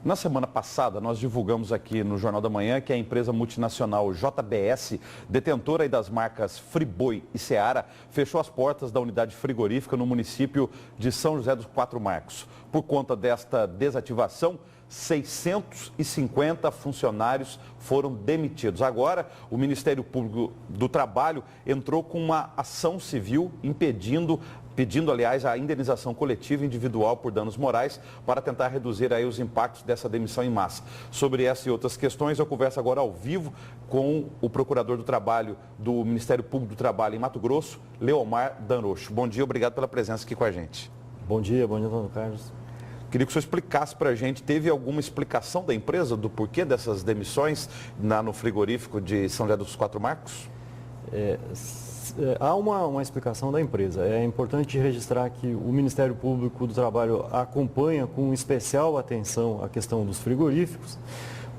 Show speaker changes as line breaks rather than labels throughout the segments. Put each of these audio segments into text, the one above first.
Na semana passada, nós divulgamos aqui no Jornal da Manhã que a empresa multinacional JBS, detentora das marcas Friboi e Seara, fechou as portas da unidade frigorífica no município de São José dos Quatro Marcos. Por conta desta desativação, 650 funcionários foram demitidos. Agora, o Ministério Público do Trabalho entrou com uma ação civil pedindo, aliás, a indenização coletiva individual por danos morais para tentar reduzir aí os impactos dessa demissão em massa. Sobre essa e outras questões, eu converso agora ao vivo com o Procurador do Trabalho do Ministério Público do Trabalho em Mato Grosso, Leomar Danrocho. Bom dia, obrigado pela presença aqui com a gente.
Bom dia, Antônio Carlos.
Queria que o senhor explicasse para a gente, teve alguma explicação da empresa do porquê dessas demissões no frigorífico de São José dos Quatro Marcos?
Há uma explicação da empresa. É importante registrar que o Ministério Público do Trabalho acompanha com especial atenção a questão dos frigoríficos,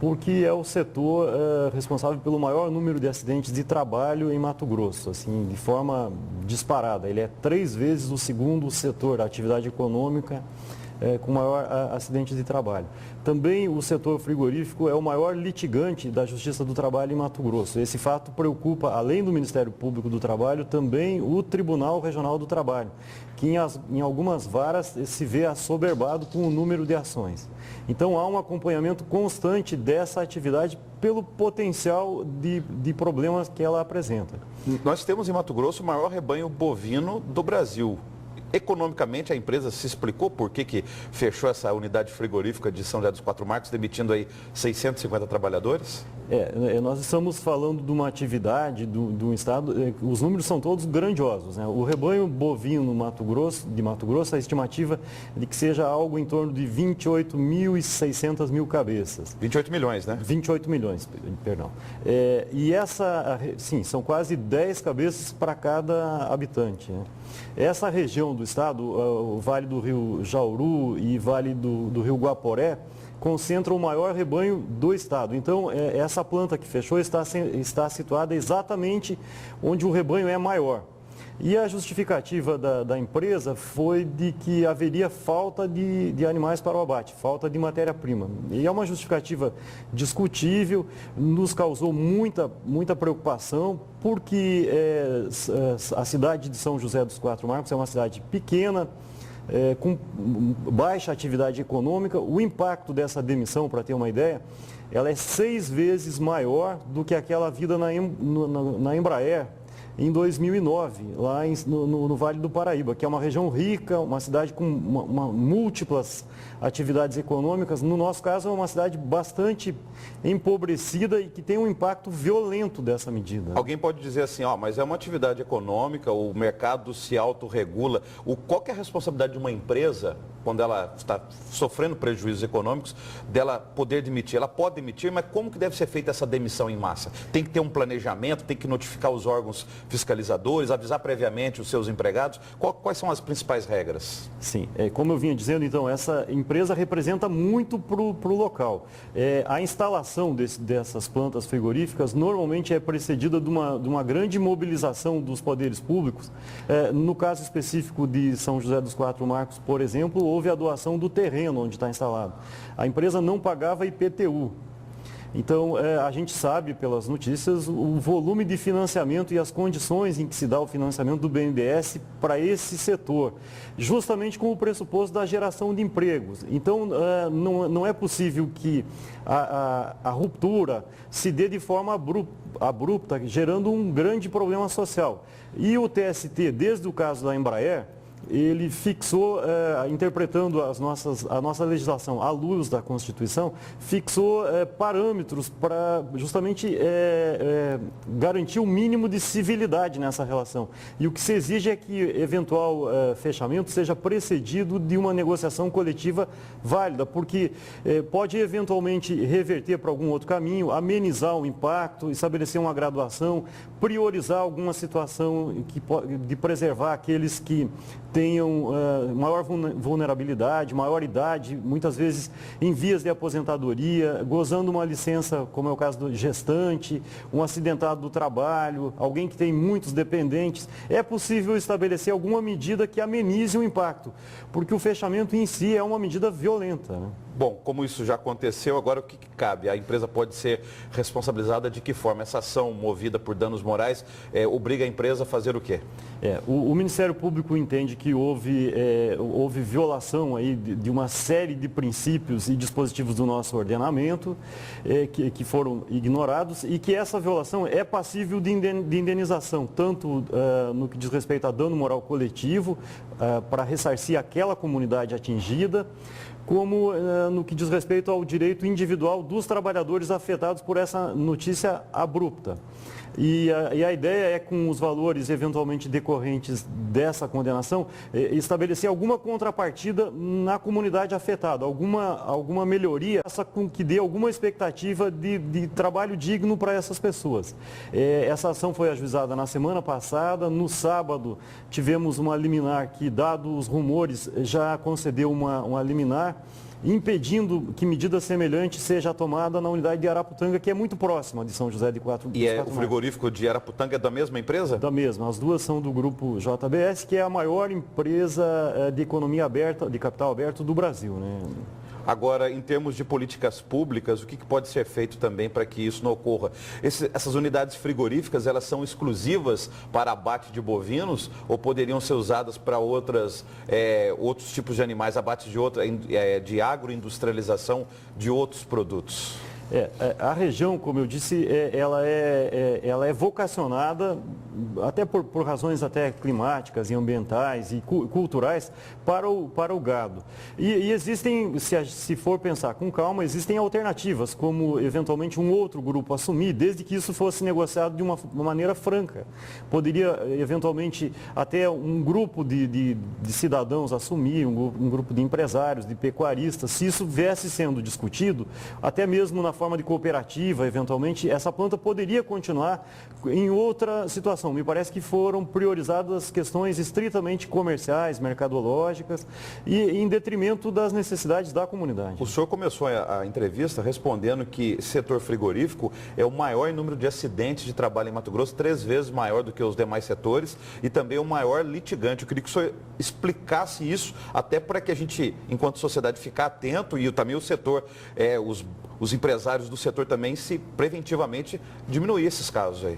porque é o setor responsável pelo maior número de acidentes de trabalho em Mato Grosso, assim, de forma disparada. Ele é 3 vezes o segundo setor, a atividade econômica com maior acidente de trabalho. Também o setor frigorífico é o maior litigante da Justiça do Trabalho em Mato Grosso. Esse fato preocupa, além do Ministério Público do Trabalho, também o Tribunal Regional do Trabalho, que em algumas varas se vê assoberbado com o número de ações. Então há um acompanhamento constante dessa atividade pelo potencial de problemas que ela apresenta.
Nós temos em Mato Grosso o maior rebanho bovino do Brasil. Economicamente, a empresa se explicou por que fechou essa unidade frigorífica de São José dos Quatro Marcos, demitindo aí 650 trabalhadores?
Nós estamos falando de uma atividade do estado, os números são todos grandiosos, né? O rebanho bovino de Mato Grosso, a estimativa é de que seja algo em torno de 28.600 mil cabeças.
28 milhões, né?
28 milhões, perdão. Sim, são quase 10 cabeças para cada habitante, né? Essa região do estado, o Vale do Rio Jauru e Vale do Rio Guaporé, concentram o maior rebanho do estado. Então, essa planta que fechou está situada exatamente onde o rebanho é maior. E a justificativa da empresa foi de que haveria falta de animais para o abate, falta de matéria-prima. E é uma justificativa discutível, nos causou muita preocupação, porque a cidade de São José dos Quatro Marcos é uma cidade pequena, com baixa atividade econômica. O impacto dessa demissão, para ter uma ideia, ela é 6 vezes maior do que aquela vida na Embraer, em 2009, lá no Vale do Paraíba, que é uma região rica, uma cidade com múltiplas atividades econômicas. No nosso caso, é uma cidade bastante empobrecida e que tem um impacto violento dessa medida.
Alguém pode dizer assim, mas é uma atividade econômica, o mercado se autorregula. Qual que é a responsabilidade de uma empresa, quando ela está sofrendo prejuízos econômicos, dela poder demitir? Ela pode demitir, mas como que deve ser feita essa demissão em massa? Tem que ter um planejamento, tem que notificar os órgãos fiscalizadores, avisar previamente os seus empregados? Quais são as principais regras?
Sim, como eu vinha dizendo, então, essa empresa representa muito para o local. A instalação dessas plantas frigoríficas normalmente é precedida de uma grande mobilização dos poderes públicos. No caso específico de São José dos Quatro Marcos, por exemplo, houve a doação do terreno onde está instalado. A empresa não pagava IPTU. Então, a gente sabe pelas notícias o volume de financiamento e as condições em que se dá o financiamento do BNDES para esse setor, justamente com o pressuposto da geração de empregos. Então, não é possível que a ruptura se dê de forma abrupta, gerando um grande problema social. E o TST, desde o caso da Embraer, ele fixou, interpretando a nossa legislação à luz da Constituição, fixou parâmetros para justamente garantir o mínimo de civilidade nessa relação. E o que se exige é que eventual fechamento seja precedido de uma negociação coletiva válida, porque pode eventualmente reverter para algum outro caminho, amenizar o impacto, estabelecer uma graduação, priorizar alguma situação de preservar aqueles que tenham maior vulnerabilidade, maior idade, muitas vezes em vias de aposentadoria, gozando uma licença, como é o caso do gestante, um acidentado do trabalho, alguém que tem muitos dependentes. É possível estabelecer alguma medida que amenize o impacto, porque o fechamento em si é uma medida violenta, né?
Bom, como isso já aconteceu, agora o que cabe? A empresa pode ser responsabilizada de que forma? Essa ação movida por danos morais obriga a empresa a fazer o quê?
O Ministério Público entende que houve violação aí de uma série de princípios e dispositivos do nosso ordenamento que foram ignorados e que essa violação é passível de indenização, tanto no que diz respeito a dano moral coletivo, para ressarcir aquela comunidade atingida, como no que diz respeito ao direito individual dos trabalhadores afetados por essa notícia abrupta. E a ideia é, com os valores eventualmente decorrentes dessa condenação, estabelecer alguma contrapartida na comunidade afetada, alguma melhoria, com que dê alguma expectativa de trabalho digno para essas pessoas. Essa ação foi ajuizada na semana passada. No sábado, tivemos uma liminar que, dado os rumores, já concedeu uma liminar, impedindo que medida semelhante seja tomada na unidade de Araputanga, que é muito próxima de São José de Quatro Mares.
E o frigorífico de Araputanga é da mesma empresa?
Da mesma. As duas são do grupo JBS, que é a maior empresa de economia aberta, de capital aberto do Brasil, né?
Agora, em termos de políticas públicas, o que pode ser feito também para que isso não ocorra? Essas unidades frigoríficas, elas são exclusivas para abate de bovinos ou poderiam ser usadas para outros tipos de animais, abate de agroindustrialização de outros produtos?
A região, como eu disse, ela é vocacionada, até por razões até climáticas e ambientais e culturais, para o gado. E existem, se for pensar com calma, existem alternativas, como eventualmente um outro grupo assumir, desde que isso fosse negociado de uma maneira franca. Poderia, eventualmente, até um grupo de cidadãos assumir, um grupo de empresários, de pecuaristas, se isso viesse sendo discutido, até mesmo na forma de cooperativa, eventualmente, essa planta poderia continuar em outra situação. Me parece que foram priorizadas questões estritamente comerciais, mercadológicas, e em detrimento das necessidades da comunidade.
O senhor começou a entrevista respondendo que setor frigorífico é o maior em número de acidentes de trabalho em Mato Grosso, 3 vezes maior do que os demais setores, e também o maior litigante. Eu queria que o senhor explicasse isso, até para que a gente, enquanto sociedade, ficar atento, e também o setor, os empresários do setor também, se preventivamente diminuir esses casos aí.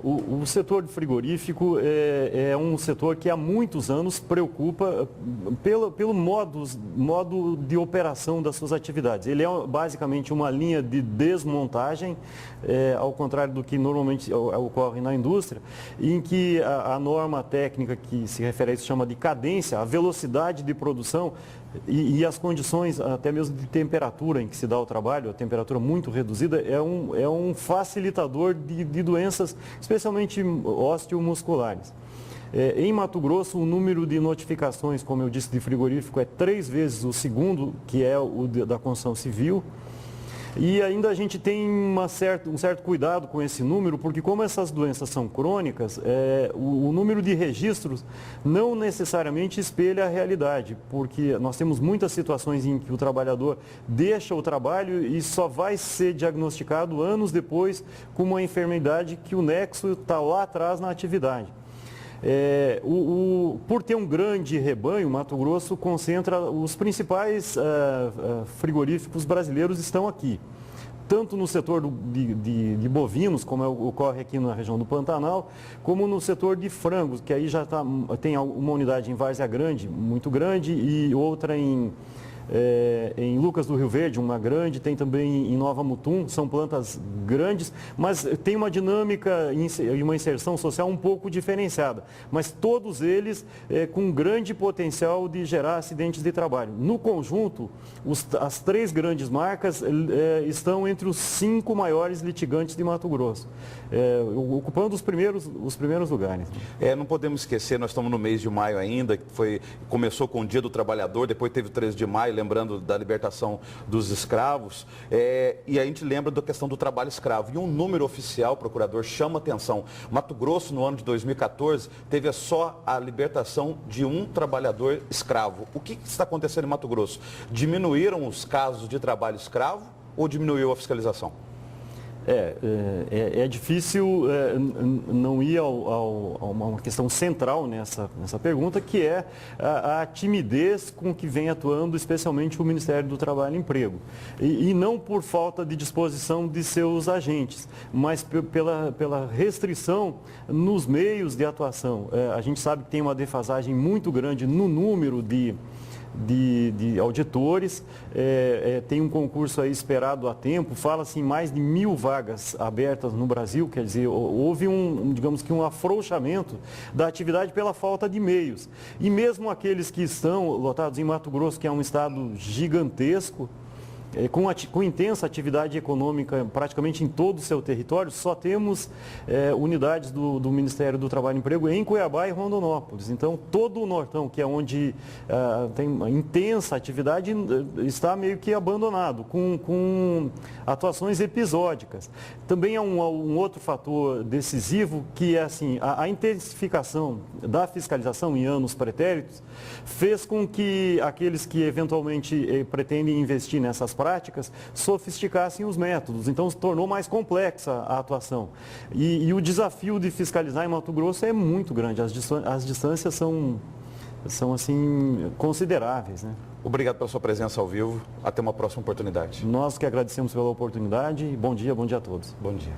O setor de frigorífico é um setor que há muitos anos preocupa pelo modo de operação das suas atividades. Ele é basicamente uma linha de desmontagem, ao contrário do que normalmente ocorre na indústria, em que a norma técnica que se refere a isso chama de cadência, a velocidade de produção e as condições até mesmo de temperatura em que se dá o trabalho, a temperatura muito reduzida, é um facilitador de doenças, especialmente osteomusculares. Em Mato Grosso, o número de notificações, como eu disse, de frigorífico é 3 vezes o segundo, que é o da construção civil. E ainda a gente tem um certo cuidado com esse número, porque como essas doenças são crônicas, o número de registros não necessariamente espelha a realidade, porque nós temos muitas situações em que o trabalhador deixa o trabalho e só vai ser diagnosticado anos depois com uma enfermidade que o nexo está lá atrás na atividade. Por ter um grande rebanho, Mato Grosso concentra os principais frigoríficos brasileiros estão aqui. Tanto no setor de bovinos, como ocorre aqui na região do Pantanal, como no setor de frangos, que aí já tem uma unidade em Várzea Grande, muito grande, e outra em Lucas do Rio Verde, uma grande, tem também em Nova Mutum, são plantas grandes, mas tem uma dinâmica e uma inserção social um pouco diferenciada. Mas todos eles com grande potencial de gerar acidentes de trabalho. No conjunto, as 3 grandes marcas estão entre os 5 maiores litigantes de Mato Grosso, ocupando os primeiros lugares.
Não podemos esquecer, nós estamos no mês de maio ainda, começou com o Dia do Trabalhador, depois teve o 13 de maio, lembrando da libertação dos escravos, e a gente lembra da questão do trabalho escravo. E um número oficial, procurador, chama atenção. Mato Grosso, no ano de 2014, teve só a libertação de um trabalhador escravo. O que está acontecendo em Mato Grosso? Diminuíram os casos de trabalho escravo ou diminuiu a fiscalização?
É difícil não ir a uma questão central nessa pergunta, que é a timidez com que vem atuando especialmente o Ministério do Trabalho e Emprego. E não por falta de disposição de seus agentes, mas pela restrição nos meios de atuação. A gente sabe que tem uma defasagem muito grande no número de auditores, tem um concurso aí esperado há tempo, fala-se em mais de 1.000 vagas abertas no Brasil, quer dizer, houve digamos que um afrouxamento da atividade pela falta de meios. E mesmo aqueles que estão lotados em Mato Grosso, que é um estado gigantesco, com intensa atividade econômica praticamente em todo o seu território, só temos unidades do Ministério do Trabalho e Emprego em Cuiabá e Rondonópolis. Então, todo o Nortão, que é onde tem uma intensa atividade, está meio que abandonado, com atuações episódicas. Também há um outro fator decisivo, que é assim, a intensificação da fiscalização em anos pretéritos fez com que aqueles que eventualmente pretendem investir nessas práticas sofisticassem os métodos, então se tornou mais complexa a atuação. E o desafio de fiscalizar em Mato Grosso é muito grande, as distâncias são assim, consideráveis, né?
Obrigado pela sua presença ao vivo, até uma próxima oportunidade.
Nós que agradecemos pela oportunidade, bom dia a todos.
Bom dia.